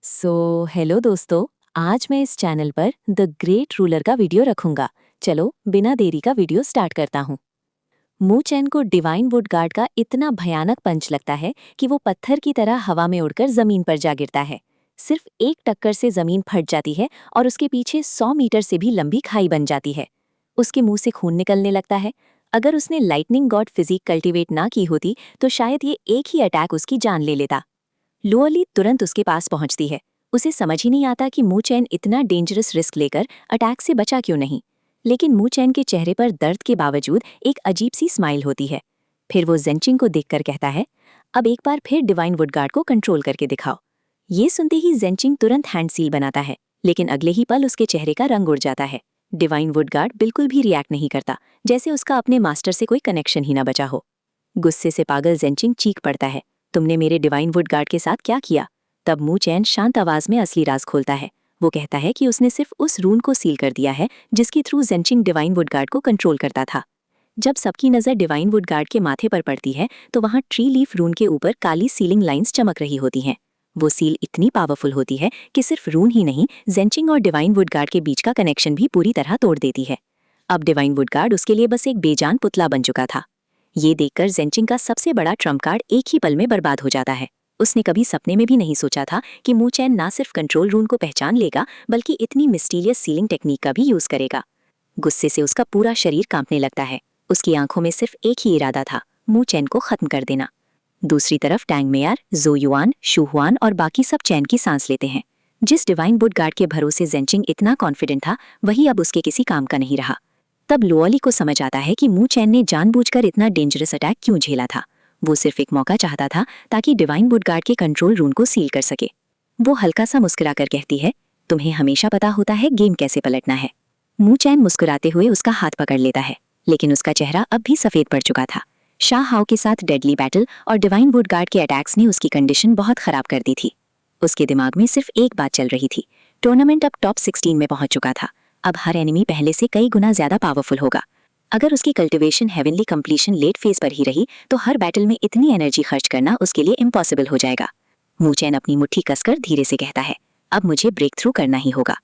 Hello दोस्तों। आज मैं इस चैनल पर द ग्रेट रूलर का वीडियो रखूंगा। चलो बिना देरी का वीडियो स्टार्ट करता हूँ। मू चैन को डिवाइन वुड गार्ड का इतना भयानक पंच लगता है कि वो पत्थर की तरह हवा में उड़कर जमीन पर जा गिरता है। सिर्फ एक टक्कर से जमीन फट जाती है और उसके पीछे 100 मीटर से भी लंबी खाई बन जाती है। उसके मुंह से खून निकलने लगता है। अगर उसने लाइटनिंग गॉड फिजिक कल्टीवेट ना की होती तो शायद ये एक ही अटैक उसकी जान ले लेता। लुओली तुरंत उसके पास पहुंचती है। उसे समझ ही नहीं आता कि मू चैन इतना डेंजरस रिस्क लेकर अटैक से बचा क्यों नहीं। लेकिन मू चैन के चेहरे पर दर्द के बावजूद एक अजीब सी स्माइल होती है। फिर वो जेंचिंग को देखकर कहता है, अब एक बार फिर डिवाइन वुड गार्ड को कंट्रोल करके दिखाओ। ये सुनते ही जेंचिंग तुरंत हैंड सील बनाता है, लेकिन अगले ही पल उसके चेहरे का रंग उड़ जाता है। डिवाइन वुड गार्ड बिल्कुल भी रिएक्ट नहीं करता, जैसे उसका अपने मास्टर से कोई कनेक्शन ही ना बचा हो। गुस्से से पागल जेंचिंग चीख पड़ता है, तुमने मेरे डिवाइन वुड गार्ड के साथ क्या किया? तब मू चैन शांत आवाज में असली राज खोलता है। वो कहता है कि उसने सिर्फ उस रून को सील कर दिया है जिसके थ्रू जेंचिंग डिवाइन वुड गार्ड को कंट्रोल करता था। जब सबकी नजर डिवाइन वुड गार्ड के माथे पर पड़ती है तो वहां ट्री लीफ रून के ऊपर काली सीलिंग लाइंस चमक रही होती हैं। वो सील इतनी पावरफुल होती है कि सिर्फ रून ही नहीं, जेंचिंग और डिवाइन वुड गार्ड के बीच का कनेक्शन भी पूरी तरह तोड़ देती है। अब डिवाइन वुड गार्ड उसके लिए बस एक बेजान पुतला बन चुका था। ये देखकर जेंचिंग का सबसे बड़ा ट्रम्प कार्ड एक ही पल में बर्बाद हो जाता है। उसने कभी सपने में भी नहीं सोचा था कि मू चैन ना सिर्फ कंट्रोल रूम को पहचान लेगा बल्कि इतनी मिस्टीरियस सीलिंग टेक्निक का भी यूज करेगा। गुस्से से उसका पूरा शरीर कांपने लगता है। उसकी आंखों में सिर्फ एक ही इरादा था, मू चैन को खत्म कर देना। दूसरी तरफ टैंग मेयर, जो युआन, शू हुआन और बाकी सब चैन की सांस लेते हैं। जिस डिवाइन वुड गार्ड के भरोसे जेंचिंग इतना कॉन्फिडेंट था, वही अब उसके किसी काम का नहीं रहा। तब लुओली को समझ आता है कि मू चैन ने जानबूझकर इतना डेंजरस अटैक क्यों झेला था। वो सिर्फ एक मौका चाहता था ताकि डिवाइन वुड गार्ड के कंट्रोल रूम को सील कर सके। वो हल्का सा मुस्कुराकर कहती है, तुम्हें हमेशा पता होता है गेम कैसे पलटना है। मू चैन मुस्कुराते हुए उसका हाथ पकड़ लेता है, लेकिन उसका चेहरा अब भी सफेद पड़ चुका था। शाह हाओ के साथ डेडली बैटल और डिवाइन वुड गार्ड के अटैक्स ने उसकी कंडीशन बहुत खराब कर दी थी। उसके दिमाग में सिर्फ एक बात चल रही थी, टूर्नामेंट अब टॉप 16 में पहुंच चुका था। अब हर एनिमी पहले से कई गुना ज्यादा पावरफुल होगा। अगर उसकी cultivation heavenly completion late phase पर ही रही तो हर बैटल में इतनी एनर्जी खर्च करना उसके लिए इम्पॉसिबल हो जाएगा। मू चैन अपनी मुट्ठी कसकर धीरे से कहता है, अब मुझे ब्रेक थ्रू करना ही होगा।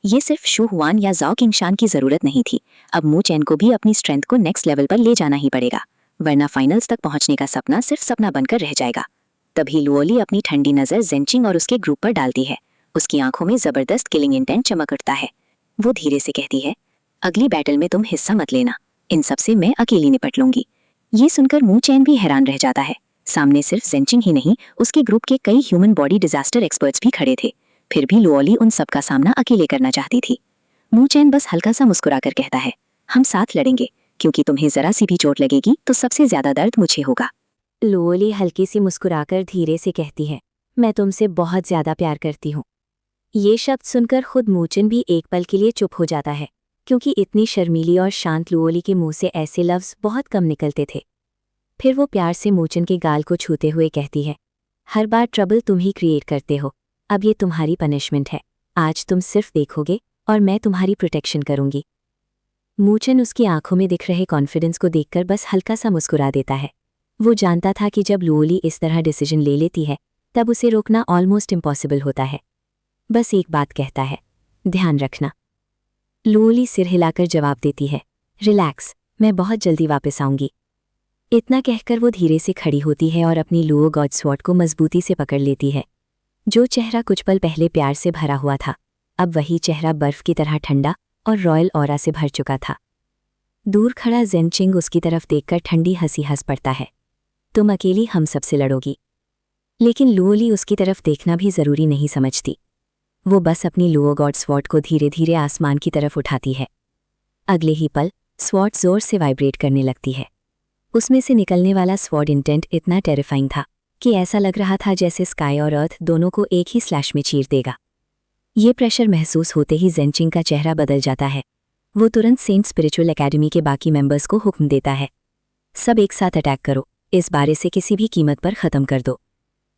ये सिर्फ शू हुआन या जाओ किंगशान की जरूरत नहीं थी, अब मू चैन को भी अपनी स्ट्रेंथ को नेक्स्ट लेवल पर ले जाना ही पड़ेगा, वरना फाइनल्स तक पहुंचने का सपना सिर्फ सपना बनकर रह जाएगा। तभी लुओली अपनी ठंडी नजर जेंचिंग और उसके ग्रुप पर डालती है। उसकी आंखों में जबरदस्त किलिंग इंटेंट चमक उठता है। वो धीरे से कहती है, अगली बैटल में तुम हिस्सा मत लेना, इन सबसे मैं अकेली निपट लूंगी। ये सुनकर मू चैन भी हैरान रह जाता है। सामने सिर्फ जेंचिंग ही नहीं, उसके ग्रुप के कई ह्यूमन बॉडी डिजास्टर एक्सपर्ट्स भी खड़े थे। फिर भी लुओली उन सबका सामना अकेले करना चाहती थी। मू चैन बस हल्का सा मुस्कुराकर कहता है, हम साथ लड़ेंगे, क्योंकि तुम्हें जरा सी भी चोट लगेगी तो सबसे ज्यादा दर्द मुझे होगा। लुओली हल्की सी मुस्कुराकर धीरे से कहती है, मैं तुमसे बहुत ज्यादा प्यार करती हूँ। ये शब्द सुनकर खुद मूचन भी एक पल के लिए चुप हो जाता है, क्योंकि इतनी शर्मीली और शांत लुओली के मुंह से ऐसे लफ्ज बहुत कम निकलते थे। फिर वो प्यार से मूचन के गाल को छूते हुए कहती है, हर बार ट्रबल तुम ही क्रिएट करते हो, अब ये तुम्हारी पनिशमेंट है। आज तुम सिर्फ देखोगे और मैं तुम्हारी प्रोटेक्शन करूंगी। मूचन उसकी आंखों में दिख रहे कॉन्फिडेंस को देखकर बस हल्का सा मुस्कुरा देता है। वो जानता था कि जब लुओली इस तरह डिसीजन ले लेती है तब उसे रोकना ऑलमोस्ट इम्पॉसिबल होता है। बस एक बात कहता है, ध्यान रखना। लुओली सिर हिलाकर जवाब देती है, रिलैक्स, मैं बहुत जल्दी वापस आऊंगी। इतना कहकर वो धीरे से खड़ी होती है और अपनी लुओ गॉड स्वॉर्ड को मजबूती से पकड़ लेती है। जो चेहरा कुछ पल पहले प्यार से भरा हुआ था, अब वही चेहरा बर्फ की तरह ठंडा और रॉयल ऑरा से भर चुका था। दूर खड़ा जेंचिंग उसकी तरफ देखकर ठंडी हंसी हंस पड़ता है, तुम अकेली हम सबसे लड़ोगी। लेकिन लुओली उसकी तरफ देखना भी जरूरी नहीं समझती। वो बस अपनी लुओ गॉड स्वॉर्ड को धीरे धीरे आसमान की तरफ उठाती है। अगले ही पल स्वॉर्ड जोर से वाइब्रेट करने लगती है। उसमें से निकलने वाला स्वॉर्ड इंटेंट इतना टेरिफाइंग था कि ऐसा लग रहा था जैसे स्काई और अर्थ दोनों को एक ही स्लैश में चीर देगा। ये प्रेशर महसूस होते ही जेंचिंग का चेहरा बदल जाता है। वो तुरंत सेंट स्पिरिचुअल एकेडमी के बाकी मेंबर्स को हुक्म देता है, सब एक साथ अटैक करो, इस बारे से किसी भी कीमत पर ख़त्म कर दो।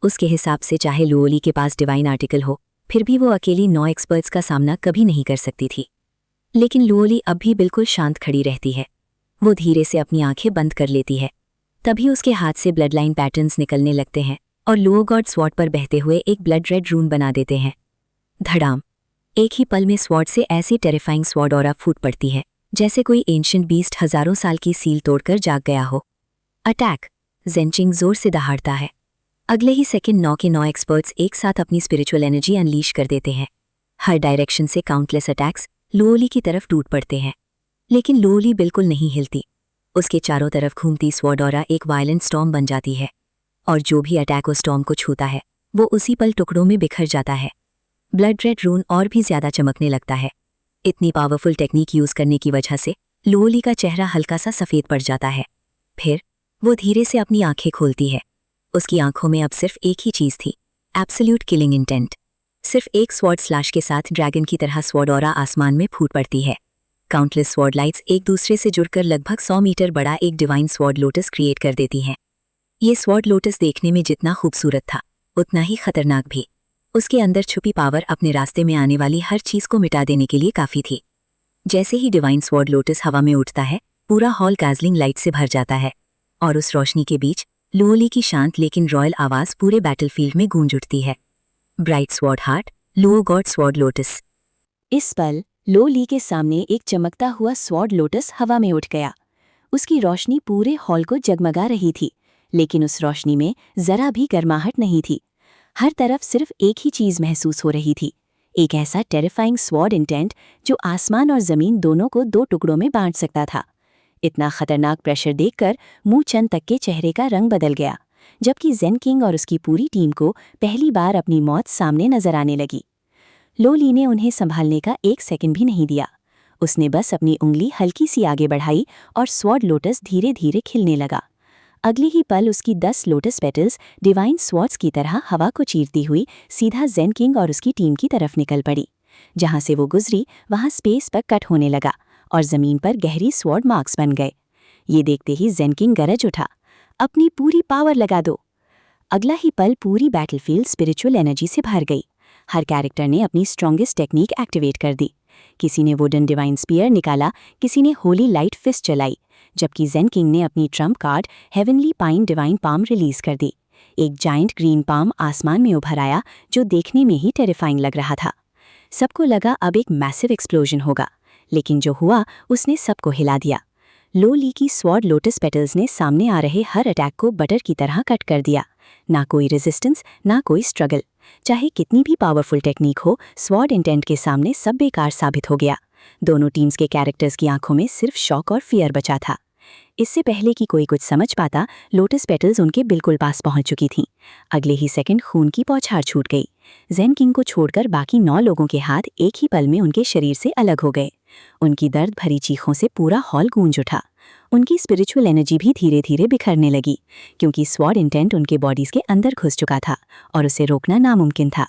उसके हिसाब से चाहे लुओली के पास डिवाइन आर्टिकल हो, फिर भी वो अकेली 9 एक्सपर्ट्स का सामना कभी नहीं कर सकती थी। लेकिन लुओली अब भी बिल्कुल शांत खड़ी रहती है। वो धीरे से अपनी आंखें बंद कर लेती है। तभी उसके हाथ से ब्लड लाइन पैटर्न्स निकलने लगते हैं और लुओ गॉड स्वॉर्ड पर बहते हुए एक ब्लड रेड रून बना देते हैं। धड़ाम! एक ही पल में स्वॉर्ड से ऐसी टेरिफाइंग स्वॉर्ड ऑरा फूट पड़ती है जैसे कोई एंशिएंट बीस्ट हजारों साल की सील तोड़कर जाग गया हो। अटैक! ज़ेनचिंग जोर से दहाड़ता है। अगले ही सेकंड 9 के 9 एक्सपर्ट्स एक साथ अपनी स्पिरिचुअल एनर्जी अनलीश कर देते हैं। हर डायरेक्शन से काउंटलेस अटैक्स लुओली की तरफ टूट पड़ते हैं, लेकिन लुओली बिल्कुल नहीं हिलती। उसके चारों तरफ घूमती स्वॉर्ड ऑरा एक वायलेंट स्टॉर्म बन जाती है, और जो भी अटैक उस स्टॉर्म को छूता है वो उसी पल टुकड़ों में बिखर जाता है। ब्लड रेड रून और भी ज्यादा चमकने लगता है। इतनी पावरफुल टेक्निक यूज करने की वजह से लुओली का चेहरा हल्का सा सफेद पड़ जाता है। फिर वो धीरे से अपनी आंखें खोलती है। उसकी आंखों में अब सिर्फ एक ही चीज थी, एब्सोल्यूट किलिंग इंटेंट। सिर्फ एक स्वॉर्ड स्लैश के साथ ड्रैगन की तरह स्वॉर्ड ऑरा आसमान में फूट पड़ती है। काउंटलेस स्वॉर्ड लाइट्स एक दूसरे से जुड़कर लगभग 100 मीटर बड़ा एक डिवाइन स्वॉर्ड लोटस क्रिएट कर देती हैं। ये स्वॉर्ड लोटस देखने में जितना खूबसूरत था उतना ही खतरनाक भी। उसके अंदर छुपी पावर अपने रास्ते में आने वाली हर चीज को मिटा देने के लिए काफी थी। जैसे ही डिवाइन स्वॉर्ड लोटस हवा में उठता है, पूरा हॉल काजलिंग लाइट से भर जाता है, और उस रोशनी के बीच लुओली की शांत लेकिन रॉयल आवाज पूरे बैटलफील्ड में गूंज उठती है। Bright sword heart, Luo God sword lotus. इस पल लो ली के सामने एक चमकता हुआ स्वॉर्ड लोटस हवा में उठ गया। उसकी रोशनी पूरे हॉल को जगमगा रही थी, लेकिन उस रोशनी में जरा भी गर्माहट नहीं थी। हर तरफ सिर्फ एक ही चीज महसूस हो रही थी, एक ऐसा टेरिफाइंग स्वॉर्ड इंटेंट जो आसमान और जमीन दोनों को 2 टुकड़ों में बांट सकता था। इतना खतरनाक प्रेशर देखकर मू चेन तक के चेहरे का रंग बदल गया, जबकि ज़ेन किंग और उसकी पूरी टीम को पहली बार अपनी मौत सामने नजर आने लगी। लो ली ने उन्हें संभालने का 1 सेकंड भी नहीं दिया। उसने बस अपनी उंगली हल्की सी आगे बढ़ाई और स्वॉर्ड लोटस धीरे धीरे खिलने लगा। अगले ही पल उसकी 10 लोटस पेटल्स डिवाइन स्वॉर्ड्स की तरह हवा को चीरती हुई सीधा ज़ेन किंग और उसकी टीम की तरफ निकल पड़ी। जहां से वो गुजरी वहां स्पेस पर कट होने लगा और जमीन पर गहरी स्वॉर्ड मार्क्स बन गए। ये देखते ही ज़ेन किंग गरज उठा, अपनी पूरी पावर लगा दो। अगला ही पल पूरी बैटलफील्ड स्पिरिचुअल एनर्जी से भर गई। हर कैरेक्टर ने अपनी स्ट्रॉन्गेस्ट टेक्निक एक्टिवेट कर दी। किसी ने वुडन डिवाइन स्पीयर निकाला, किसी ने होली लाइट फिस्ट चलाई, जबकि ज़ेन किंग ने अपनी Trump card heavenly pine divine palm release कर दी। एक जाइंट ग्रीन पाम आसमान में उभर आया जो देखने में ही टेरिफाइंग लग रहा था। सबको लगा अब एक मैसिव एक्सप्लोजन होगा, लेकिन जो हुआ उसने सबको हिला दिया। लो ली की स्वॉर्ड लोटस पेटल्स ने सामने आ रहे हर अटैक को बटर की तरह कट कर दिया। ना कोई रेजिस्टेंस, ना कोई स्ट्रगल। चाहे कितनी भी पावरफुल टेक्निक हो, स्वॉर्ड इंटेंट के सामने सब बेकार साबित हो गया। दोनों टीम्स के कैरेक्टर्स की आंखों में सिर्फ शॉक और फियर बचा था। इससे पहले कि कोई कुछ समझ पाता, लोटस पेटल्स उनके बिल्कुल पास पहुंच चुकी थीं। अगले ही सेकंड खून की बौछार छूट गई। ज़ेन किंग को छोड़कर बाकी 9 लोगों के हाथ एक ही पल में उनके शरीर से अलग हो गए। उनकी दर्द भरी चीखों से पूरा हॉल गूंज उठा। उनकी स्पिरिचुअल एनर्जी भी धीरे धीरे बिखरने लगी, क्योंकि स्वॉर्ड इंटेंट उनके बॉडीज के अंदर घुस चुका था और उसे रोकना नामुमकिन था।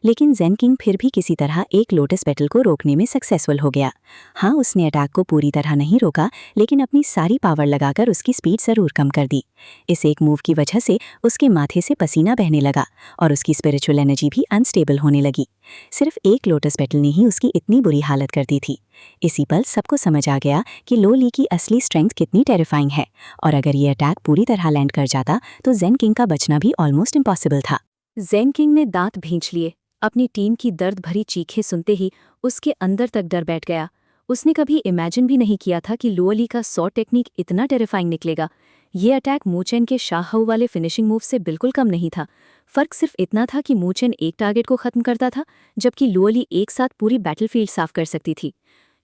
लेकिन ज़ेन किंग फिर भी किसी तरह एक लोटस पेटल को रोकने में सक्सेसफुल हो गया। हाँ, उसने अटैक को पूरी तरह नहीं रोका, लेकिन अपनी सारी पावर लगाकर उसकी स्पीड जरूर कम कर दी। इस एक मूव की वजह से उसके माथे से पसीना बहने लगा और उसकी स्पिरिचुअल एनर्जी भी अनस्टेबल होने लगी। सिर्फ एक लोटस पेटल ने ही उसकी इतनी बुरी हालत कर दी थी। इसी पल सबको समझ आ गया कि लो ली की असली स्ट्रेंथ कितनी टेरिफाइंग है, और अगर ये अटैक पूरी तरह लैंड कर जाता तो ज़ेन किंग का बचना भी ऑलमोस्ट इम्पॉसिबल था। ज़ेन किंग ने दांत भींच लिए। अपनी टीम की दर्द भरी चीखें सुनते ही उसके अंदर तक डर बैठ गया। उसने कभी इमेजिन भी नहीं किया था कि लुओली का स्वॉर्ड टेक्निक इतना टेरिफाइंग निकलेगा। ये अटैक मू चेन के शाह वाले फिनिशिंग मूव से बिल्कुल कम नहीं था। फर्क सिर्फ इतना था कि मू चेन एक टारगेट को खत्म करता था, जबकि लुओली एक साथ पूरी बैटलफील्ड साफ कर सकती थी।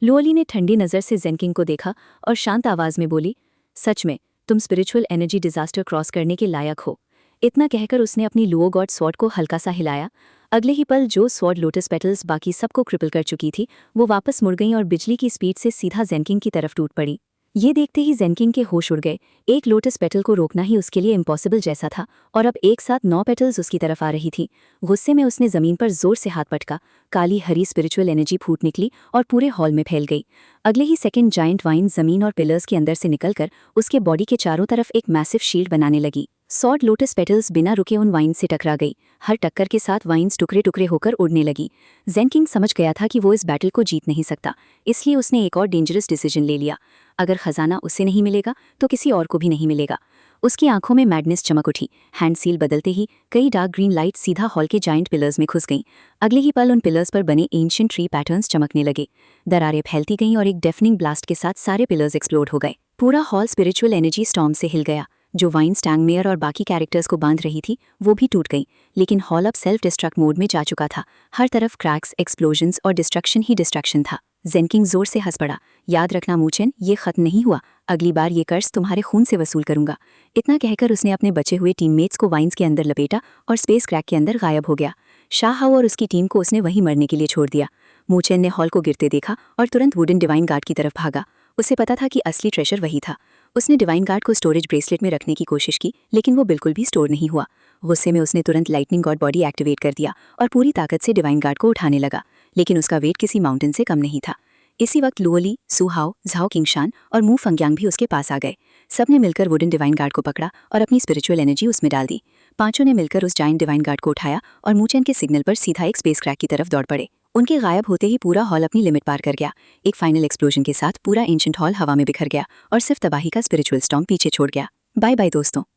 लुओली ने ठंडी नज़र से ज़ेन किंग को देखा और शांत आवाज में बोली, सच में तुम स्पिरिचुअल एनर्जी डिजास्टर क्रॉस करने के लायक हो। इतना कहकर उसने अपनी लुओ गॉड स्वॉर्ड को हल्का सा हिलाया। अगले ही पल जो स्वॉर्ड लोटस पेटल्स बाकी सबको क्रिपल कर चुकी थी, वो वापस मुड़ गईं और बिजली की स्पीड से सीधा ज़ेन किंग की तरफ टूट पड़ी। ये देखते ही ज़ेन किंग के होश उड़ गए। एक लोटस पेटल को रोकना ही उसके लिए इम्पॉसिबल जैसा था, और अब एक साथ 9 पेटल्स उसकी तरफ आ रही थी। गुस्से में उसने जमीन पर जोर से हाथ पटका। काली हरी स्पिरिचुअल एनर्जी फूट निकली और पूरे हॉल में फैल गई। अगले ही सेकंड जाइंट वाइन जमीन और पिलर्स के अंदर से निकलकर उसके बॉडी के चारों तरफ एक मैसिव शील्ड बनाने लगी। स्वॉर्ड लोटस पेटल्स बिना रुके उन वाइन से टकरा गई। हर टक्कर के साथ वाइन्स टुकड़े टुकड़े होकर उड़ने लगी। ज़ेन किंग समझ गया था कि वो इस बैटल को जीत नहीं सकता, इसलिए उसने एक और डेंजरस डिसीजन ले लिया। अगर खजाना उसे नहीं मिलेगा तो किसी और को भी नहीं मिलेगा। उसकी आंखों में मैडनेस चमक उठी। हैंड सील बदलते ही कई डार्क ग्रीन लाइट सीधा हॉल के जाइंट पिलर्स में घुस गईं। अगले ही पल उन पिलर्स पर बने एंशिएंट ट्री पैटर्न्स चमकने लगे। दरारें फैलती गईं और एक डेफनिंग ब्लास्ट के साथ सारे पिलर्स एक्सप्लोड हो गए। पूरा हॉल स्पिरिचुअल एनर्जी स्टॉर्म से हिल गया। जो वाइन स्टैंगमेयर और बाकी कैरेक्टर्स को बांध रही थी वो भी टूट गई। लेकिन हॉल अब सेल्फ डिस्ट्रक्ट मोड में जा चुका था। हर तरफ क्रैक्स, एक्सप्लोजन्स और डिस्ट्रक्शन ही डिस्ट्रक्शन था। जेनकिंग जोर से हंस पड़ा। याद रखना मूचेन, ये खत्म नहीं हुआ। अगली बार ये कर्ज तुम्हारे खून से वसूल करूंगा। इतना कहकर उसने अपने बचे हुए टीममेट्स को वाइन्स के अंदर लपेटा और स्पेस क्रैक के अंदर गायब हो गया। शाहाओ और उसकी टीम को उसने वहीं मरने के लिए छोड़ दिया। मूचेन ने हॉल को गिरते देखा और तुरंत वुडन डिवाइन गार्ड की तरफ भागा। उसे पता था कि असली ट्रेजर वही था। उसने डिवाइन गार्ड को स्टोरेज ब्रेसलेट में रखने की कोशिश की, लेकिन वो बिल्कुल भी स्टोर नहीं हुआ। गुस्से में उसने तुरंत लाइटनिंग गॉड बॉडी एक्टिवेट कर दिया और पूरी ताकत से डिवाइन गार्ड को उठाने लगा। लेकिन उसका वेट किसी माउंटेन से कम नहीं था। इसी वक्त लुओली, सुहाओ, झाओ किंगशान और मू फंग्यांग भी उसके पास आ गए। सबने मिलकर वुडन डिवाइन गार्ड को पकड़ा और अपनी स्पिरिचुअल एनर्जी उसमें डाल दी। पांचों ने मिलकर उस जाइंट डिवाइन गार्ड को उठाया और मूचेन के सिग्नल पर सीधा एक स्पेस क्रैक की तरफ दौड़ पड़े। उनके गायब होते ही पूरा हॉल अपनी लिमिट पार कर गया। एक फाइनल एक्सप्लोजन के साथ पूरा एंशिएंट हॉल हवा में बिखर गया और सिर्फ तबाही का स्पिरिचुअल स्टॉर्म पीछे छोड़ गया। बाय बाय दोस्तों।